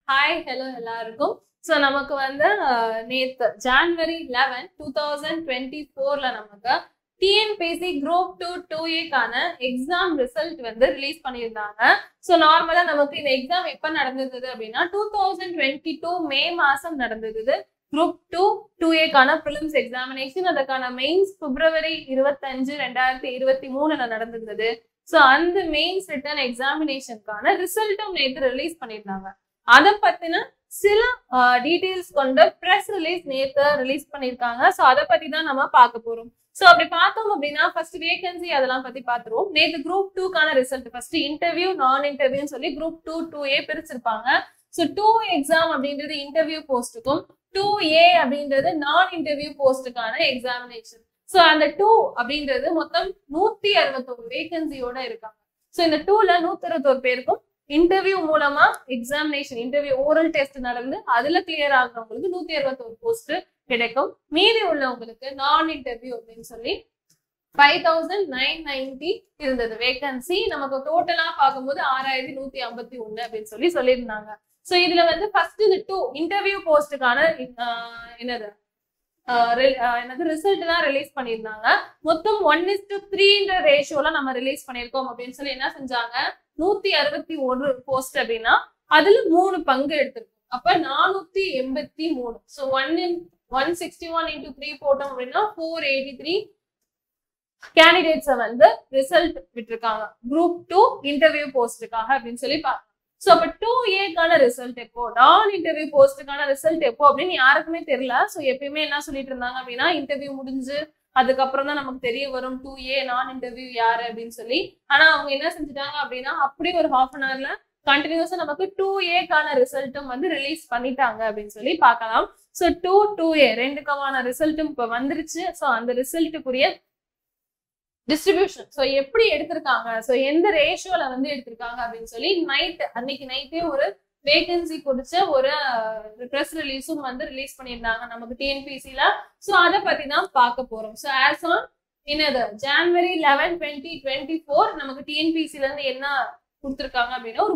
Hi hello எல்லாருக்கும். So நமக்கு வந்து நேற்று ஜான்வரி 11 2024 நமக்கு டிஎன்பிஎஸ்சி குரூப் 2 2ஏக்கான எக்ஸாம் ரிசல்ட் வந்து ரிலீஸ் பண்ணியிருந்தாங்க. ஸோ நார்மலா நமக்கு இந்த எக்ஸாம் எப்போ நடந்தது அப்படின்னா 2022 மே மாசம் நடந்தது. குரூப் 2 2ஏக்கான ப்ரிலிம்ஸ் எக்ஸாமினேஷன், அதுக்கான மெயின்ஸ் பிப்ரவரி 25 2023 நடந்திருந்தது. ஸோ அந்த மெயின்ஸ் ரிட்டன் எக்ஸாமினேஷனுக்கான ரிசல்ட்டும் நேற்று ரிலீஸ் பண்ணியிருந்தாங்க. அதை பத்தின சில டீடைல்ஸ் கொண்ட பிரஸ் ரிலீஸ் நேத்து ரிலீஸ் பண்ணிருக்காங்க. சோ அதை பத்தி தான் நம்ம பார்க்க போறோம். சோ அப்படி பார்த்தோம் அப்படின்னா ஃபர்ஸ்ட் வேகன்சி அதெல்லாம் பத்தி பாத்துருவோம். நேத்து குரூப் 2க்கான ரிசல்ட் ஃபர்ஸ்ட் இன்டர்வியூ நான் இன்டர்வியூன்னு சொல்லி குரூப் 2 2A பிரிச்சிருப்பாங்க. ஸோ 2 எக்ஸாம் அப்படின்றது இன்டர்வியூ போஸ்ட்டுக்கும் 2A அப்படின்றது நான் இன்டர்வியூ போஸ்ட்டுக்கான எக்ஸாமினேஷன். ஸோ அந்த 2 அப்படின்றது மொத்தம் 161 வேகன்சியோட இருக்காங்க. ஸோ இந்த 2ல 161 பேருக்கும் இன்டர்வியூ மூலமா எக்ஸாமினேஷன் இன்டர்வியூ ஓரல் டெஸ்ட் நடந்து அதுல கிளியர் ஆகுறவங்களுக்கு 161 போஸ்ட் கிடைக்கும். மீதி உள்ளவங்களுக்கு நான் இன்டர்வியூ அப்படின்னு சொல்லி 5990 இருந்தது வேகன்சி. நமக்கு டோட்டலா பார்க்கும்போது 6151 அப்படின்னு சொல்லியிருந்தாங்க. சோ இதுல வந்து ஃபர்ஸ்ட் இந்த 2 இன்டர்வியூ போஸ்டுக்கான என்னது ரிசல்ட் தான் ரிலீஸ் பண்ணியிருந்தாங்க. மொத்தம் 1:3 ரேஷியோல நம்ம ரிலீஸ் பண்ணிருக்கோம் அப்படின்னு சொல்லி என்ன செஞ்சாங்க, 161 போஸ்ட் அப்படின்னா அதுல 3 பங்கு எடுத்திருக்கோம். அப்ப 483. சோ 161 into 3 போட்டோம் அப்படின்னா 483 கேண்டிடேட்ஸ வந்து ரிசல்ட் விட்டுருக்காங்க குரூப் 2 இன்டர்வியூ போஸ்டுக்காக அப்படின்னு சொல்லி பார்க்கலாம். சோ அப்ப 2ஏக்கான ரிசல்ட் எப்போ, நான் இன்டர்வியூ போஸ்டுக்கான ரிசல்ட் எப்போ அப்படின்னு யாருக்குமே தெரியல. சோ எப்பயுமே என்ன சொல்லிட்டு இருந்தாங்க அப்படின்னா இன்டர்வியூ முடிஞ்சு அதுக்கப்புறம் தான் நமக்கு தெரிய வரும் 2A நான் இன்டர்வியூ யாரு அப்படின்னு சொல்லி. ஆனா அவங்க என்ன செஞ்சுட்டாங்க அப்படின்னா அப்படி ஒரு ஹாஃப் அன் ஹவர்ல கண்டினியூஸா நமக்கு 2ஏக்கான ரிசல்ட்டும் வந்து ரிலீஸ் பண்ணிட்டாங்க அப்படின்னு சொல்லி பார்க்கலாம். சோ 2A ரெண்டுக்கான ரிசல்ட்டும் இப்ப வந்துருச்சு. சோ அந்த ரிசல்ட்டுக்குரிய டிஸ்ட்ரிபியூஷன் சோ எப்படி எடுத்திருக்காங்க, சோ எந்த ரேஷியோல வந்து எடுத்திருக்காங்க அப்படின்னு சொல்லி அன்னைக்கு நைட்டே ஒரு வேகன்சி குறிச்ச ஒரு ப்ரெஸ் ரிலீஸும் வந்து ரிலீஸ் பண்ணியிருந்தாங்க நமக்கு டிஎன்பிஎஸ்சில. சோ அதை பத்தி தான் பார்க்க போறோம். சோ ஆஸ் ஆன் என்னது ஜான்வரி 11 2024 நமக்கு டிஎன்பிஎஸ்சில இருந்து என்ன கொடுத்திருக்காங்க அப்படின்னா ஒரு